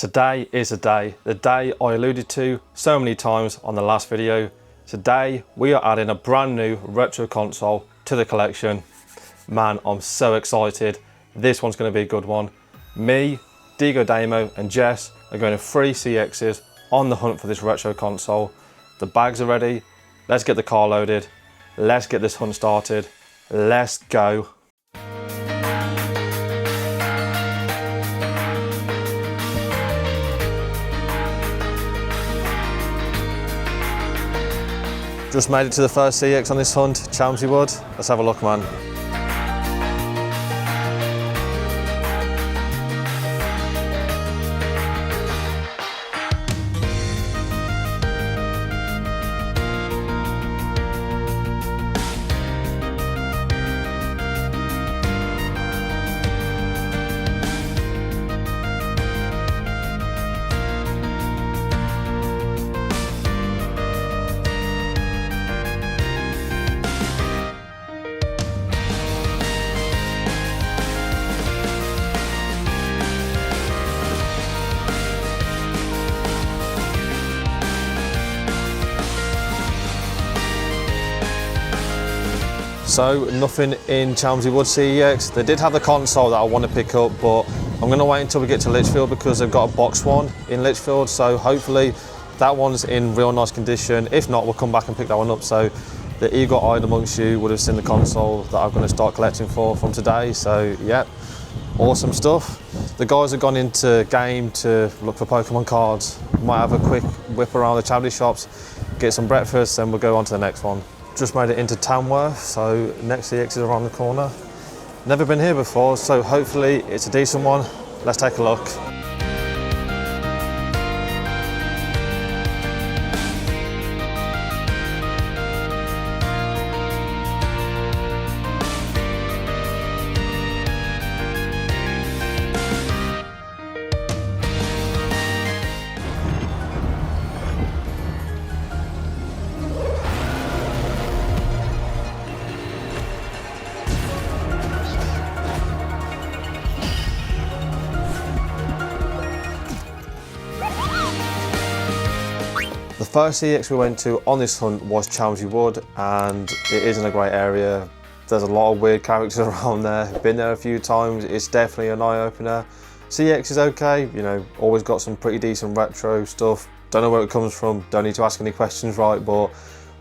Today is the day I alluded to so many times on the last video. Today we are adding a brand new retro console to the collection. Man, I'm so excited. This one's going to be a good one. Me, Digo Damo and Jess are going to 3 CEXs on the hunt for this retro console. The bags are ready. Let's get the car loaded. Let's get this hunt started. Let's go. Just made it to the first CEX on this hunt, Chywood. Let's have a look, man. So nothing in Chywood CEX. They did have the console that I want to pick up, but I'm going to wait until we get to Lichfield because they've got a box one in Lichfield. So hopefully that one's in real nice condition. If not, we'll come back and pick that one up. So the eagle-eyed amongst you would have seen the console that I'm going to start collecting from today. So yeah, awesome stuff. The guys have gone into game to look for Pokemon cards. Might have a quick whip around the charity shops, get some breakfast, then we'll go on to the next one. Just made it into Townworth, so next CEX is around the corner. Never been here before, so hopefully it's a decent one. Let's take a look. The first CEX we went to on this hunt was Chywood, and it is in a great area. There's a lot of weird characters around there. Been there a few times. It's definitely an eye-opener. CEX is okay, you know, always got some pretty decent retro stuff. Don't know where it comes from, don't need to ask any questions, right? But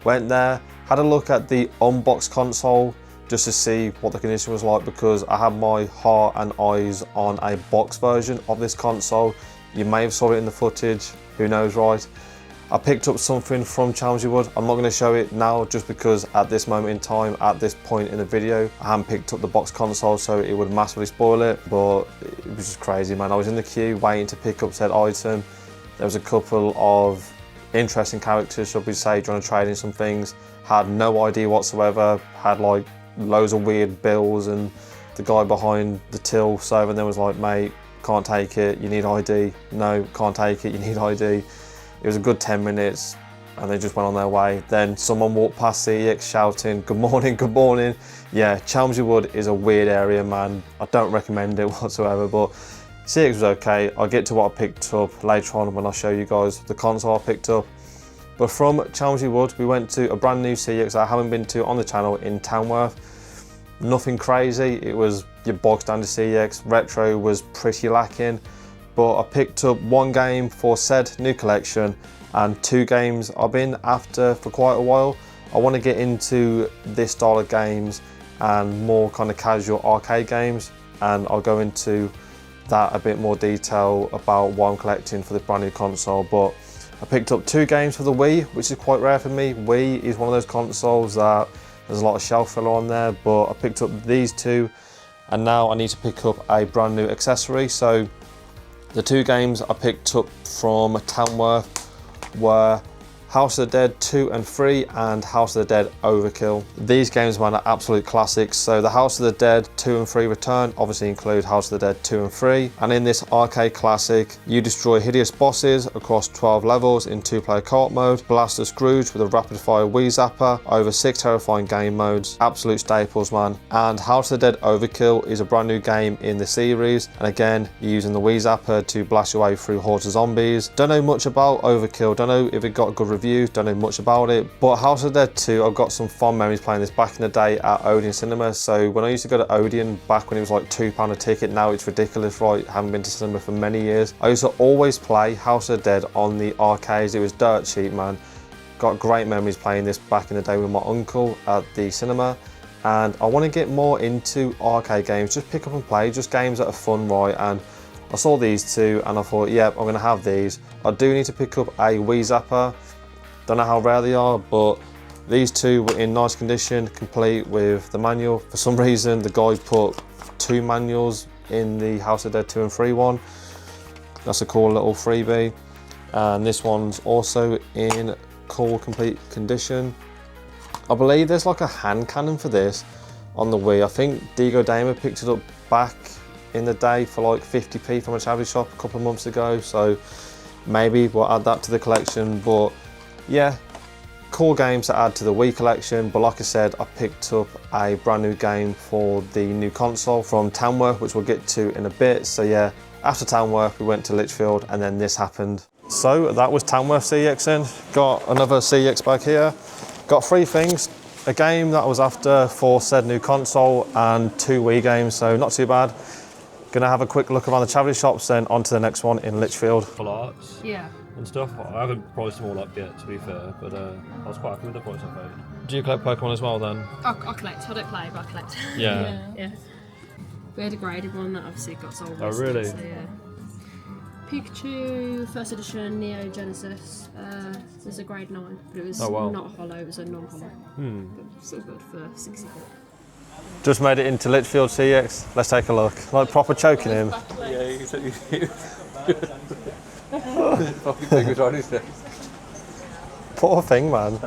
went there, had a look at the unboxed console just to see what the condition was like, because I had my heart and eyes on a box version of this console. You may have saw it in the footage, who knows, right? I picked up something from Chywood. I'm not going to show it now just because at this moment in time, at this point in the video, I haven't picked up the box console, so it would massively spoil it, but it was just crazy, man. I was in the queue waiting to pick up said item. There was a couple of interesting characters, shall we say, trying to trade in some things. Had no ID whatsoever, had like loads of weird bills, and the guy behind the till serving them was like, mate, can't take it, you need ID. No, can't take it, you need ID. It was a good 10 minutes and they just went on their way. Then someone walked past CEX shouting, good morning, good morning. Yeah, Chywood is a weird area, man. I don't recommend it whatsoever, but CEX was okay. I'll get to what I picked up later on when I show you guys the console I picked up. But from Chywood, we went to a brand new CEX I haven't been to on the channel in Townworth. Nothing crazy, it was your bog standard CEX. Retro was pretty lacking. But I picked up 1 game for said new collection and 2 games I've been after for quite a while. I want to get into this style of games and more kind of casual arcade games, and I'll go into that a bit more detail about what I'm collecting for this brand new console. But I picked up 2 games for the Wii, which is quite rare for me. Wii is one of those consoles that there's a lot of shelf filler on there, but I picked up these 2 and now I need to pick up a brand new accessory. So the 2 games I picked up from Townworth were House of the Dead 2 and 3 and House of the Dead Overkill. These games, man, are absolute classics. So the House of the Dead 2 and 3 return, obviously include House of the Dead 2 and 3. And in this arcade classic, you destroy hideous bosses across 12 levels in 2-player co-op mode, blast a Scrooge with a rapid fire Wii Zapper over 6 terrifying game modes, absolute staples, man. And House of the Dead Overkill is a brand new game in the series, and again, you're using the Wii Zapper to blast your way through hordes of zombies. Don't know much about Overkill, don't know if it got good reviews, don't know much about it, but House of the Dead 2, I've got some fond memories playing this back in the day at Odeon Cinema. So when I used to go to Odeon back when it was like £2 a ticket, now it's ridiculous, right? Haven't been to cinema for many years. I used to always play House of the Dead on the arcades. It was dirt cheap, man. Got great memories playing this back in the day with my uncle at the cinema. And I want to get more into arcade games, just pick up and play, just games that are fun, right? And I saw these two and I thought, yep, I'm going to have these. I do need to pick up a Wii Zapper. Don't know how rare they are, but these two were in nice condition, complete with the manual. For some reason, the guy put 2 manuals in the House of Dead 2 and 3 one. That's a cool little freebie. And this one's also in cool, complete condition. I believe there's like a hand cannon for this on the Wii. I think Digo Damer picked it up back in the day for like 50p from a charity shop a couple of months ago. So maybe we'll add that to the collection. But yeah, cool games to add to the Wii collection. But like I said, I picked up a brand new game for the new console from Townworth, which we'll get to in a bit. So yeah, after Townworth, we went to Lichfield and then this happened. So that was Townworth CEX in. Got another CEX bag here. Got 3 things. A game that I was after for said new console and 2 Wii games, so not too bad. Gonna have a quick look around the charity shops, then on to the next one in Lichfield. Full arts. Yeah. And stuff. I haven't priced them all up yet, to be fair, but I was quite happy with the price I paid. Do you collect Pokemon as well then? I collect. I don't play, but I collect. Yeah. Yeah. We had a graded one that obviously got sold. Oh, really? So, yeah. Pikachu, first edition, Neo Genesis. There's a grade 9, but it was not hollow, it was a non-hollow. But still good for 60 quid. Just made it into Lichfield CEX. Let's take a look. Like proper choking him. Yeah, you fucking big was on his neck. Poor thing, man.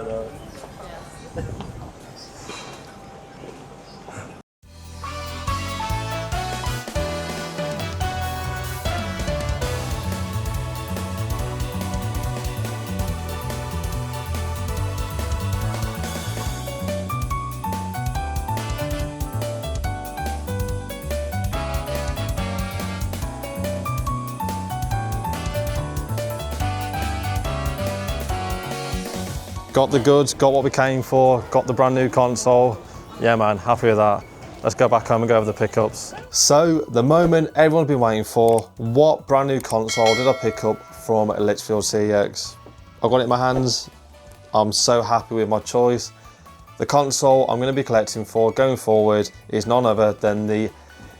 Got the goods, got what we came for, got the brand new console. Yeah man, happy with that. Let's go back home and go over the pickups. So, the moment everyone's been waiting for, what brand new console did I pick up from Lichfield CEX? I got it in my hands. I'm so happy with my choice. The console I'm going to be collecting for going forward is none other than the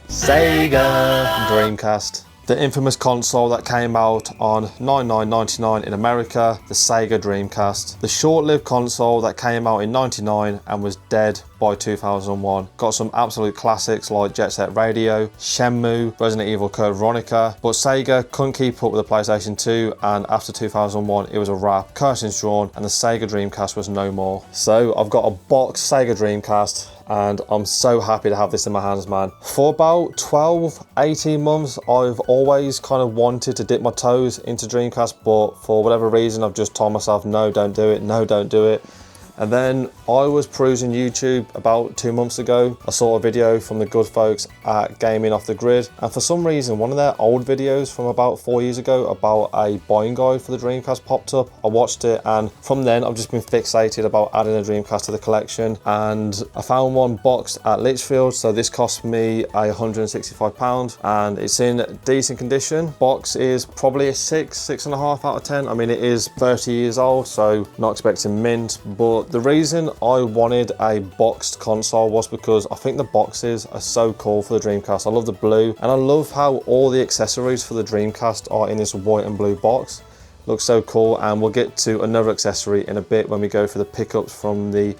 Sega Dreamcast. The infamous console that came out on $99.99 in America, the Sega Dreamcast. The short-lived console that came out in '99 and was dead by 2001. Got some absolute classics like Jet Set Radio, Shenmue, Resident Evil Code Veronica, but Sega couldn't keep up with the PlayStation 2 and after 2001 it was a wrap, curtains drawn and the Sega Dreamcast was no more. So I've got a box Sega Dreamcast and I'm so happy to have this in my hands, man. For about 12-18 months I've always kind of wanted to dip my toes into Dreamcast, but for whatever reason I've just told myself no, don't do it, no, don't do it. And then I was perusing YouTube about 2 months ago. I saw a video from the good folks at Gaming Off the Grid, and for some reason one of their old videos from about 4 years ago about a buying guide for the Dreamcast popped up. I watched it and from then I've just been fixated about adding a Dreamcast to the collection, and I found one boxed at Lichfield, so this cost me £165 and it's in decent condition. Box is probably a 6.5 out of 10. I mean, it is 30 years old, so not expecting mint, but the reason I wanted a boxed console was because I think the boxes are so cool for the Dreamcast. I love the blue and I love how all the accessories for the Dreamcast are in this white and blue box. Looks so cool, and we'll get to another accessory in a bit when we go for the pickups from the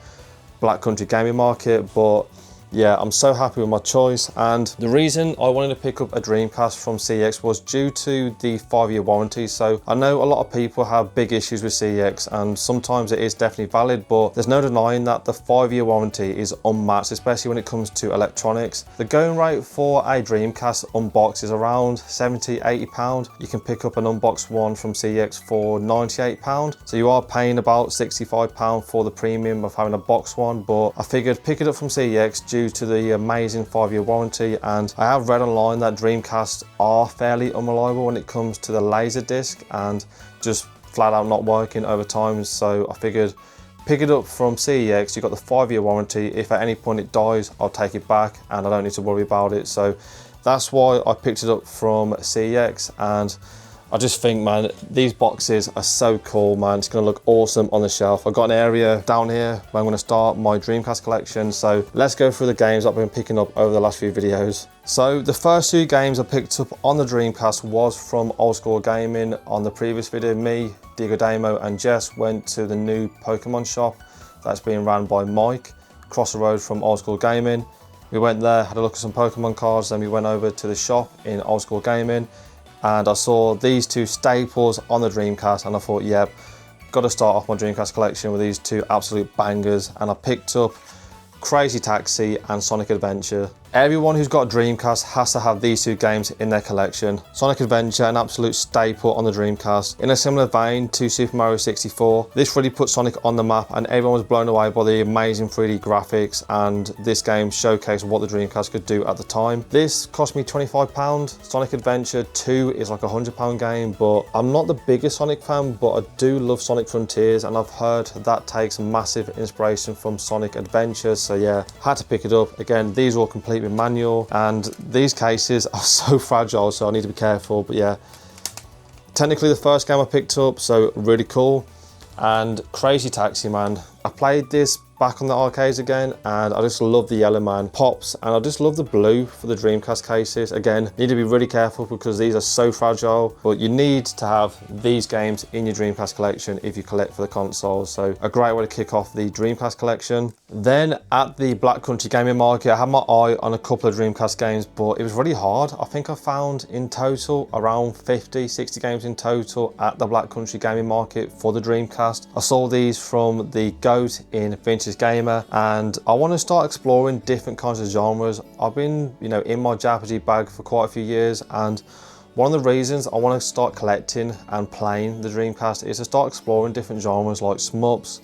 Black Country gaming market, but yeah, I'm so happy with my choice. And the reason I wanted to pick up a Dreamcast from CEX was due to the 5-year warranty. So I know a lot of people have big issues with CEX, and sometimes it is definitely valid, but there's no denying that the 5-year warranty is unmatched, especially when it comes to electronics. The going rate for a Dreamcast unbox is around £70–80. You can pick up an unboxed one from CEX for £98. So you are paying about £65 for the premium of having a box one, but I figured pick it up from CEX due to the amazing 5-year warranty. And I have read online that Dreamcasts are fairly unreliable when it comes to the laser disc and just flat out not working over time. So I figured pick it up from CEX. You've got the 5-year warranty. If at any point it dies, I'll take it back and I don't need to worry about it. So that's why I picked it up from CEX. And I just think, man, these boxes are so cool, man. It's gonna look awesome on the shelf. I've got an area down here where I'm gonna start my Dreamcast collection. So let's go through the games I've been picking up over the last few videos. So the first 2 games I picked up on the Dreamcast was from Old School Gaming. On the previous video, me, Diego Damo and Jess went to the new Pokemon shop that's being run by Mike, across the road from Old School Gaming. We went there, had a look at some Pokemon cards, then we went over to the shop in Old School Gaming, and I saw these 2 staples on the Dreamcast, and I thought, yep, got to start off my Dreamcast collection with these 2 absolute bangers. And I picked up Crazy Taxi and Sonic Adventure. Everyone who's got a Dreamcast has to have these 2 games in their collection. Sonic Adventure, an absolute staple on the Dreamcast. In a similar vein to Super Mario 64, this really put Sonic on the map and everyone was blown away by the amazing 3D graphics, and this game showcased what the Dreamcast could do at the time. This cost me £25. Sonic Adventure 2 is like a £100 game, but I'm not the biggest Sonic fan, but I do love Sonic Frontiers, and I've heard that takes massive inspiration from Sonic Adventures. So yeah, had to pick it up. Again, these are all complete with manual, and these cases are so fragile, so I need to be careful. But yeah, technically the first game I picked up, so really cool. And Crazy Taxi, man, I played this back on the arcades again, and I just love the yellow, man, pops, and I just love the blue for the Dreamcast cases. Again, need to be really careful because these are so fragile, but you need to have these games in your Dreamcast collection if you collect for the console. So a great way to kick off the Dreamcast collection. Then at the Black Country Gaming Market, I had my eye on a couple of Dreamcast games, but it was really hard. I think I found in total around 50–60 games in total at the Black Country Gaming Market for the Dreamcast. I saw these from the GOAT in Vintage Gamer, and I want to start exploring different kinds of genres. I've been, in my JRPG bag for quite a few years, and one of the reasons I want to start collecting and playing the Dreamcast is to start exploring different genres like shmups,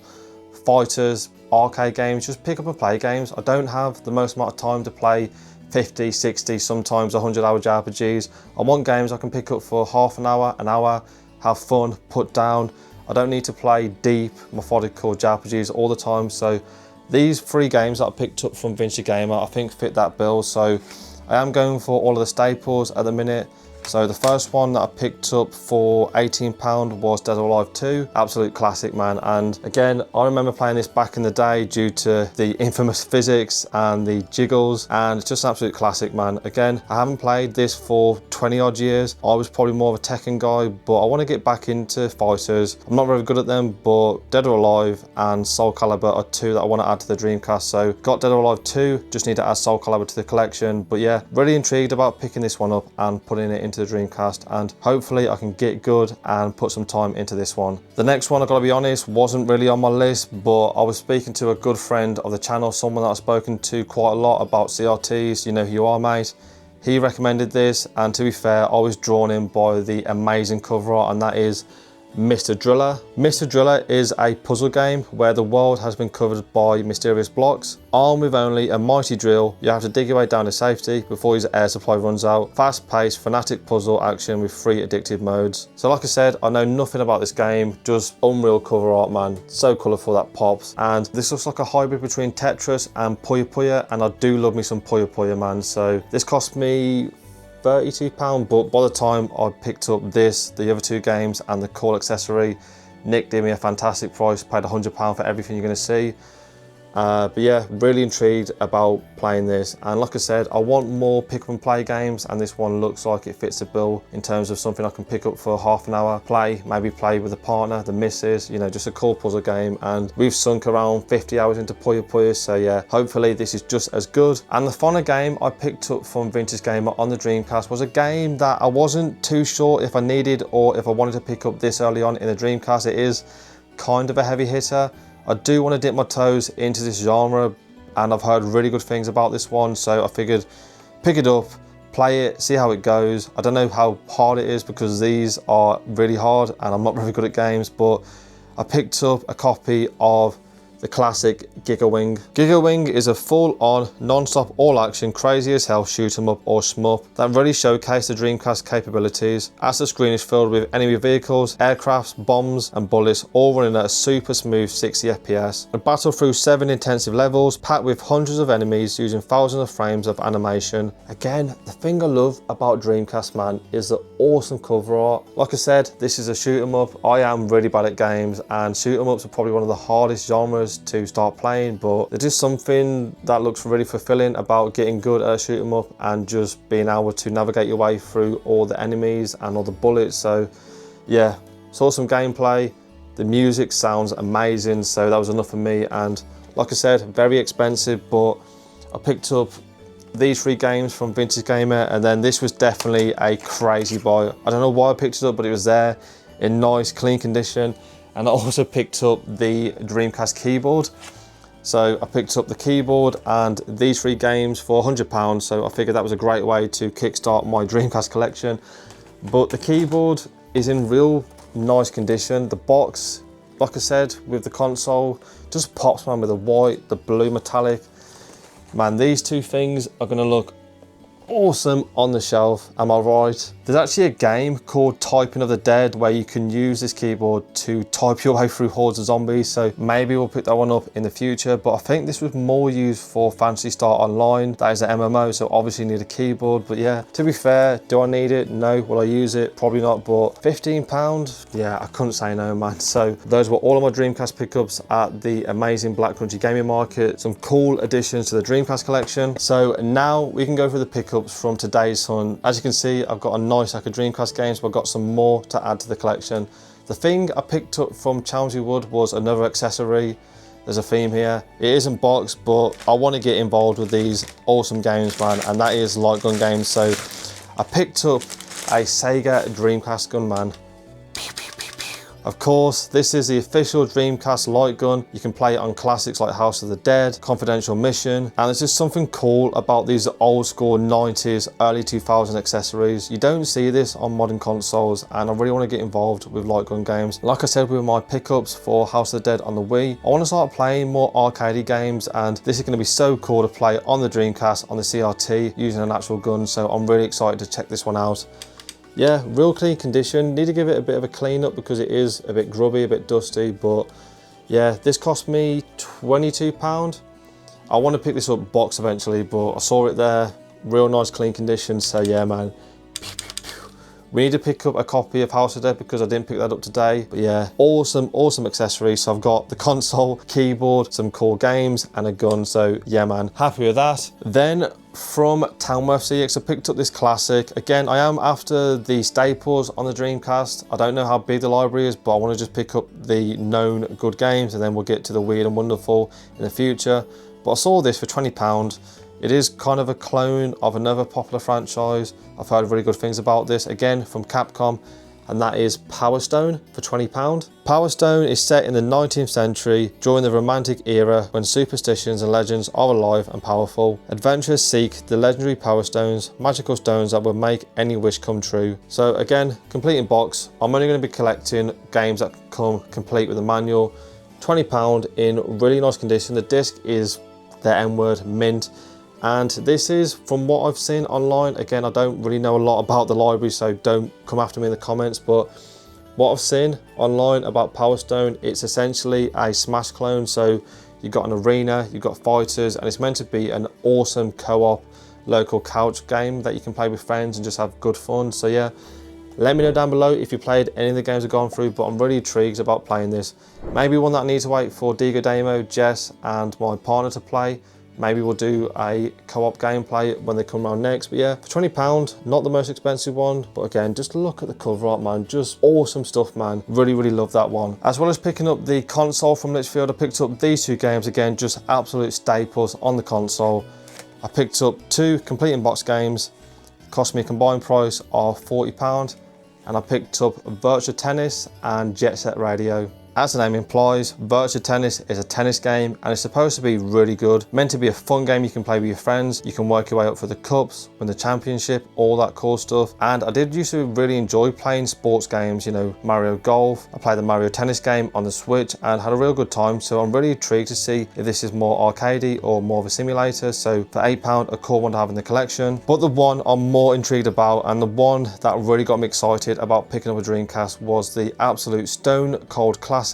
fighters, arcade games, just pick up and play games. I don't have the most amount of time to play 50, 60, sometimes 100-hour JRPGs. I want games I can pick up for half an hour, have fun, put down. I don't need to play deep, methodical JRPGs all the time. So these 3 games that I picked up from Vintage Gamer, I think fit that bill. So I am going for all of the staples at the minute. So the first one that I picked up for £18 was Dead or Alive 2. Absolute classic, man. And again, I remember playing this back in the day due to the infamous physics and the jiggles, and it's just an absolute classic, man. Again, I haven't played this for 20 odd years. I was probably more of a Tekken guy, but I want to get back into fighters. I'm not very good at them, but Dead or Alive and Soul Calibur are 2 that I want to add to the Dreamcast. So got Dead or Alive 2, just need to add Soul Calibur to the collection. But yeah, really intrigued about picking this one up and putting it into the Dreamcast, and hopefully I can get good and put some time into this one. The next one, I've got to be honest, wasn't really on my list, but I was speaking to a good friend of the channel, someone that I've spoken to quite a lot about CRTs. You know who you are, mate. He recommended this, and to be fair, I was drawn in by the amazing cover art, and that is Mr. Driller. Mr. Driller is a puzzle game where the world has been covered by mysterious blocks. Armed with only a mighty drill, you have to dig your way down to safety before his air supply runs out. Fast-paced, frenetic puzzle action with 3 addictive modes. So like I said, I know nothing about this game, just unreal cover art, man. So colourful, that pops. And this looks like a hybrid between Tetris and Puyo Puyo, and I do love me some Puyo Puyo, man. So this cost me £32, but by the time I picked up this, the other 2 games and the call accessory, Nick did me a fantastic price, paid £100 for everything you're going to see. But yeah, really intrigued about playing this. And like I said, I want more pick up and play games, and this one looks like it fits the bill in terms of something I can pick up for half an hour, play, maybe play with a partner, the missus, you know, just a cool puzzle game. And we've sunk around 50 hours into Puyo Puyo, so yeah, hopefully this is just as good. And the final game I picked up from Vintage Gamer on the Dreamcast was a game that I wasn't too sure if I needed or if I wanted to pick up this early on in the Dreamcast. It is kind of a heavy hitter. I do want to dip my toes into this genre, and I've heard really good things about this one, so I figured pick it up, play it, see how it goes. I don't know how hard it is because these are really hard and I'm not very good at games, but I picked up a copy of the classic Giga Wing. Giga Wing is a full-on, non-stop, all-action, crazy as hell shoot 'em up or shmup that really showcased the Dreamcast capabilities, as the screen is filled with enemy vehicles, aircrafts, bombs and bullets, all running at a super smooth 60 FPS. A battle through 7 intensive levels, packed with hundreds of enemies using thousands of frames of animation. Again, the thing I love about Dreamcast, man, is the awesome cover art. Like I said, this is a shoot 'em up. I am really bad at games, and shoot 'em ups are probably one of the hardest genres to start playing, but there's just something that looks really fulfilling about getting good at a shoot 'em up and just being able to navigate your way through all the enemies and all the bullets. So yeah, saw some gameplay, the music sounds amazing, so that was enough for me. And like I said, very expensive, but I picked up these 3 games from Vintage Gamer, and then this was definitely a crazy buy. I don't know why I picked it up, but it was there in nice clean condition. And I also picked up the Dreamcast keyboard. So I picked up the keyboard and these 3 games for £100, so I figured that was a great way to kickstart my Dreamcast collection. But the keyboard is in real nice condition. The box, like I said, with the console, just pops, man, with the white, the blue metallic. Man, these 2 things are gonna look awesome on the shelf, am I right? There's actually a game called Typing of the Dead where you can use this keyboard to type your way through hordes of zombies, so maybe we'll pick that one up in the future. But I think this was more used for Phantasy Star Online. That is an MMO, so obviously you need a keyboard. But yeah, to be fair, do I need it? No. Will I use it? Probably not. But £15, yeah, I couldn't say no, man. So those were all of my Dreamcast pickups at the amazing Black Country Gaming Market. Some cool additions to the Dreamcast collection. So now we can go through the pickups from today's hunt. As you can see, I've got a nice stack of Dreamcast games, but I've got some more to add to the collection. The thing I picked up from Chywood was another accessory. There's a theme here. It isn't boxed, but I want to get involved with these awesome games, man, and that is light gun games. So I picked up a Sega Dreamcast gun, man. Of course, this is the official Dreamcast light gun. You can play it on classics like House of the Dead, Confidential Mission, and there's just something cool about these old school 90s, early 2000s accessories. You don't see this on modern consoles, and I really want to get involved with light gun games. Like I said with my pickups for House of the Dead on the Wii, I want to start playing more arcadey games, and this is going to be so cool to play on the Dreamcast, on the CRT, using an actual gun, so I'm really excited to check this one out. Yeah, real clean condition. Need to give it a bit of a clean up because it is a bit grubby, a bit dusty, but yeah, this cost me £22. I want to pick this up box eventually, but I saw it there, real nice clean condition, so yeah, man. We need to pick up a copy of House of Dead because I didn't pick that up today. But yeah, awesome accessories. So I've got the console, keyboard, some cool games and a gun. So yeah, man, happy with that. Then from Townworth CEX, I picked up this classic. Again, I am after the staples on the Dreamcast. I don't know how big the library is, but I want to just pick up the known good games and then we'll get to the weird and wonderful in the future. But I saw this for £20. It is kind of a clone of another popular franchise. I've heard really good things about this, again from Capcom, and that is Power Stone for £20. Power Stone is set in the 19th century during the Romantic era when superstitions and legends are alive and powerful. Adventurers seek the legendary Power Stones, magical stones that will make any wish come true. So again, complete in box. I'm only going to be collecting games that come complete with the manual. £20 in really nice condition. The disc is the N-word, mint. And this is, from what I've seen online, again, I don't really know a lot about the library, so don't come after me in the comments, but what I've seen online about Power Stone, it's essentially a Smash clone. So you've got an arena, you've got fighters, and it's meant to be an awesome co-op local couch game that you can play with friends and just have good fun. So yeah, Let me know down below if you played any of the games I've gone through, but I'm really intrigued about playing this. Maybe one that I need to wait for Digo Demo, Jess and my partner to play. Maybe we'll do a co-op gameplay when they come around next. But yeah, for £20, not the most expensive one. But again, just look at the cover art, man. Just awesome stuff, man. Really, really love that one. As well as picking up the console from Lichfield, I picked up these two games. Again, just absolute staples on the console. I picked up two complete in-box games. Cost me a combined price of £40. And I picked up Virtua Tennis and Jet Set Radio. As the name implies, Virtua Tennis is a tennis game and it's supposed to be really good. Meant to be a fun game you can play with your friends. You can work your way up for the cups, win the championship, all that cool stuff. And I did used to really enjoy playing sports games, you know, Mario Golf. I played the Mario Tennis game on the Switch and had a real good time. So I'm really intrigued to see if this is more arcadey or more of a simulator. So for £8, a cool one to have in the collection. But the one I'm more intrigued about and the one that really got me excited about picking up a Dreamcast was the absolute stone cold classic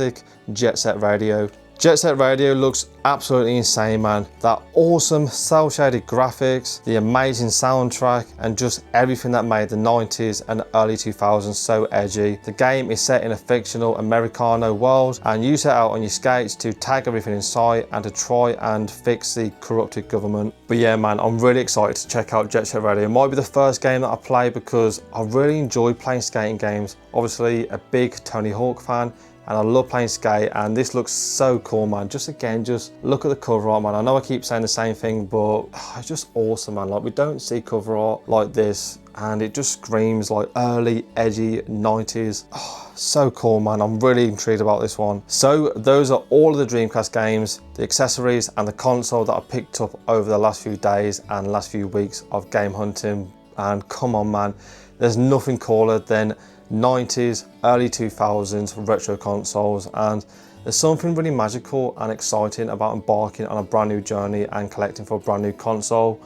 Jet Set Radio. Jet Set Radio looks absolutely insane, man. That awesome cel-shaded graphics, the amazing soundtrack, and just everything that made the 90s and early 2000s so edgy. The game is set in a fictional Americano world, and you set out on your skates to tag everything in sight and to try and fix the corrupted government. But yeah, man, I'm really excited to check out Jet Set Radio. It might be the first game that I play because I really enjoy playing skating games. Obviously, a big Tony Hawk fan. And I love playing skate, and this looks so cool, man. Just again, just look at the cover art, man. I know I keep saying the same thing, but it's just awesome, man. Like, we don't see cover art like this, and it just screams like early, edgy 90s. Oh, so cool, man. I'm really intrigued about this one. So those are all of the Dreamcast games, the accessories, and the console that I picked up over the last few days and last few weeks of game hunting. And come on, man, there's nothing cooler than 90s, early 2000s retro consoles, and there's something really magical and exciting about embarking on a brand new journey and collecting for a brand new console.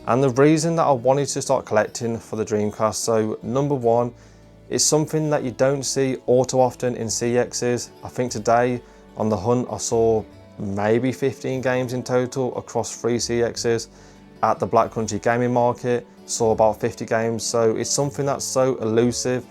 And the reason that I wanted to start collecting for the Dreamcast, so number one, it's something that you don't see all too often in CEXs. I think today on the hunt I saw maybe 15 games in total across 3 CEXs. At the Black Country Gaming Market, saw about 50 games, so it's something that's so elusive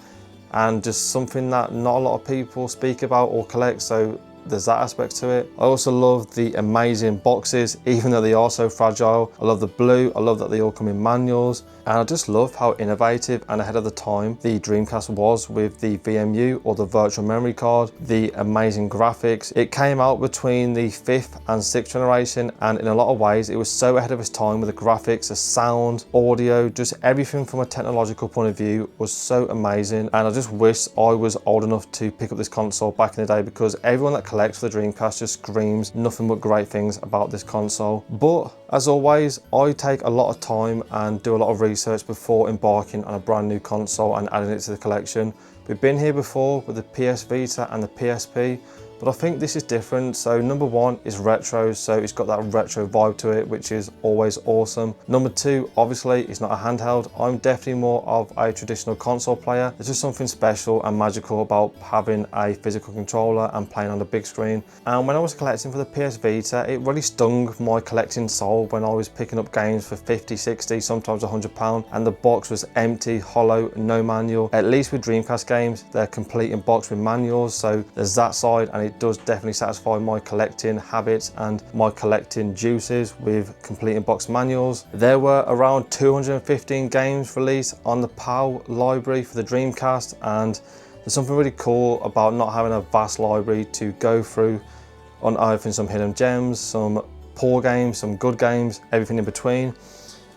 and just something that not a lot of people speak about or collect, so there's that aspect to it. I also love the amazing boxes, even though they are so fragile. I love the blue, I love that they all come in manuals, and I just love how innovative and ahead of the time the Dreamcast was with the VMU or the virtual memory card, the amazing graphics. It came out between the 5th and 6th generation, and in a lot of ways it was so ahead of its time with the graphics, the sound, audio, just everything from a technological point of view was so amazing. And I just wish I was old enough to pick up this console back in the day, because everyone that collects for the Dreamcast just screams nothing but great things about this console. But as always, I take a lot of time and do a lot of research before embarking on a brand new console and adding it to the collection. We've been here before with the PS Vita and the PSP, but I think this is different. So number one is retro, so it's got that retro vibe to it, which is always awesome. Number two, obviously, it's not a handheld. I'm definitely more of a traditional console player. There's just something special and magical about having a physical controller and playing on the big screen. And when I was collecting for the PS Vita, it really stung my collecting soul when I was picking up games for 50, 60, sometimes £100, and the box was empty, hollow, no manual. At least with Dreamcast games, they're complete in box with manuals, so there's that side, and it does definitely satisfy my collecting habits and my collecting juices with complete in-box manuals. There were around 215 games released on the PAL library for the Dreamcast, and there's something really cool about not having a vast library to go through, unearthing some hidden gems, some poor games, some good games, everything in between.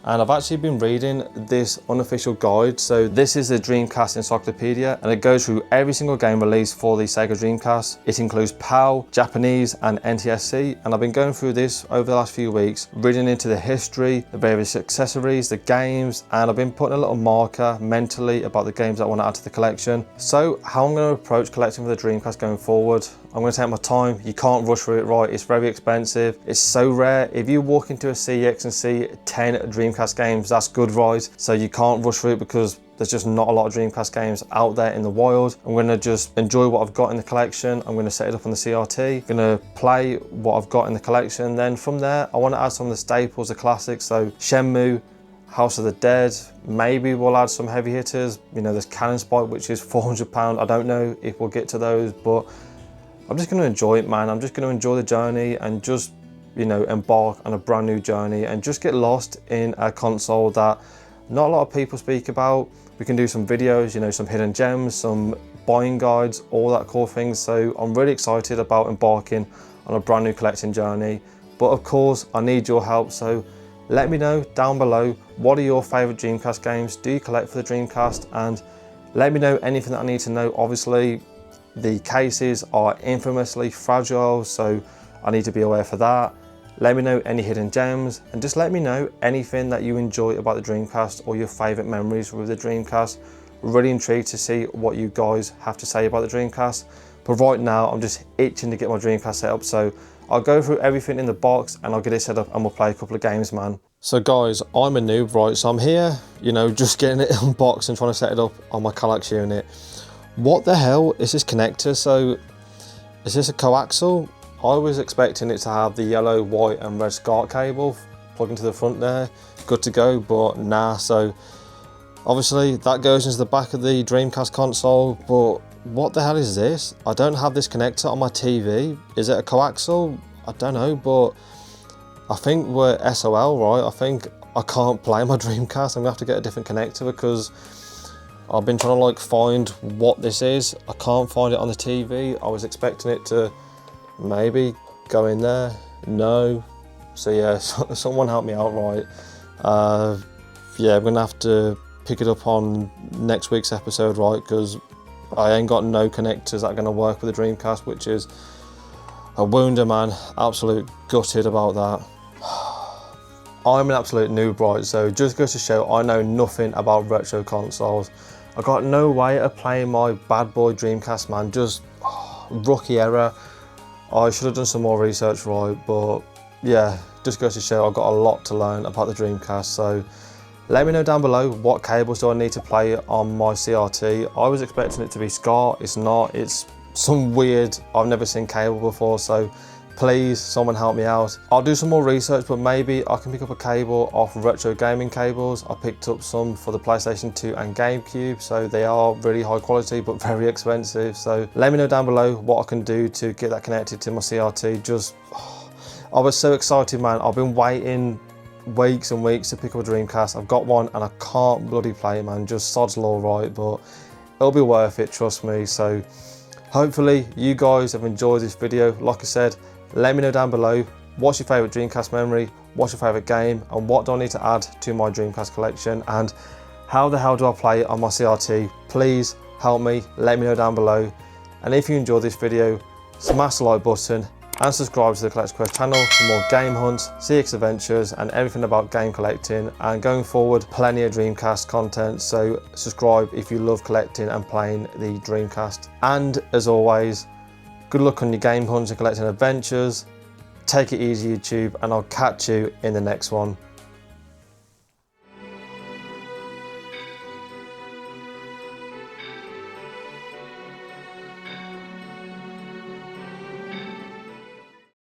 And I've actually been reading this unofficial guide. So this is the Dreamcast Encyclopedia, and it goes through every single game released for the Sega Dreamcast. It includes PAL, Japanese and NTSC, and I've been going through this over the last few weeks, reading into the history, the various accessories, the games, and I've been putting a little marker mentally about the games I want to add to the collection. So how I'm going to approach collecting for the Dreamcast going forward, I'm going to take my time. You can't rush through it, right? It's very expensive. It's so rare. If you walk into a CEX and see 10 Dreamcast games, that's good, right? So you can't rush through it because there's just not a lot of Dreamcast games out there in the wild. I'm going to just enjoy what I've got in the collection. I'm going to set it up on the CRT. I'm going to play what I've got in the collection. Then from there, I want to add some of the staples, the classics. So Shenmue, House of the Dead, maybe we'll add some heavy hitters. You know, there's Cannon Spike, which is £400. I don't know if we'll get to those, but I'm just going to enjoy it, man. I'm just going to enjoy the journey and just, you know, embark on a brand new journey and just get lost in a console that not a lot of people speak about. We can do some videos, you know, some hidden gems, some buying guides, all that cool things. So I'm really excited about embarking on a brand new collecting journey. But of course, I need your help. So let me know down below, what are your favorite Dreamcast games? Do you collect for the Dreamcast? And let me know anything that I need to know. Obviously, the cases are infamously fragile, so I need to be aware for that. Let me know any hidden gems, and just let me know anything that you enjoy about the Dreamcast or your favorite memories with the Dreamcast. Really intrigued to see what you guys have to say about the Dreamcast. But right now, I'm just itching to get my Dreamcast set up, so I'll go through everything in the box and I'll get it set up and we'll play a couple of games, man. So guys, I'm a noob, right? So I'm here, you know, just getting it unboxed and trying to set it up on my Kallax unit. What the hell is this connector? So is this a coaxial? I was expecting it to have the yellow, white and red SCART cable plugged into the front there, good to go, but nah. So obviously that goes into the back of the Dreamcast console, but what the hell is this? I don't have this connector on my TV. Is it a coaxial? I don't know, but I think we're SOL, right? I think I can't play my Dreamcast. I'm gonna have to get a different connector because I've been trying to like find what this is. I can't find it on the TV. I was expecting it to maybe go in there. No. So yeah, someone help me out, right? Yeah, I'm gonna have to pick it up on next week's episode, right? Because I ain't got no connectors that are gonna work with the Dreamcast, which is a wounder, man. Absolute gutted about that. I'm an absolute noob, right? So just goes to show I know nothing about retro consoles. I got no way of playing my bad boy Dreamcast, man. Just rookie error. I should have done some more research, right? But yeah, just goes to show I've got a lot to learn about the Dreamcast. So let me know down below, what cables do I need to play on my CRT? I was expecting it to be SCART, it's not. It's some weird, I've never seen cable before, so please, someone help me out. I'll do some more research, but maybe I can pick up a cable off Retro Gaming Cables. I picked up some for the PlayStation 2 and GameCube, so they are really high quality, but very expensive. So let me know down below what I can do to get that connected to my CRT. Just, I was so excited, man. I've been waiting weeks and weeks to pick up a Dreamcast. I've got one and I can't bloody play it, man. Just sod's law, right? But it'll be worth it, trust me. So hopefully you guys have enjoyed this video. Like I said, let me know down below, what's your favorite Dreamcast memory, what's your favorite game, and what do I need to add to my Dreamcast collection, and how the hell do I play it on my CRT? Please help me, let me know down below. And if you enjoyed this video, smash the like button and subscribe to the Collector's Quest channel for more game hunts, CX adventures and everything about game collecting, and going forward plenty of Dreamcast content, so subscribe if you love collecting and playing the Dreamcast. And as always, good luck on your game hunts and collecting adventures. Take it easy, YouTube, and I'll catch you in the next one.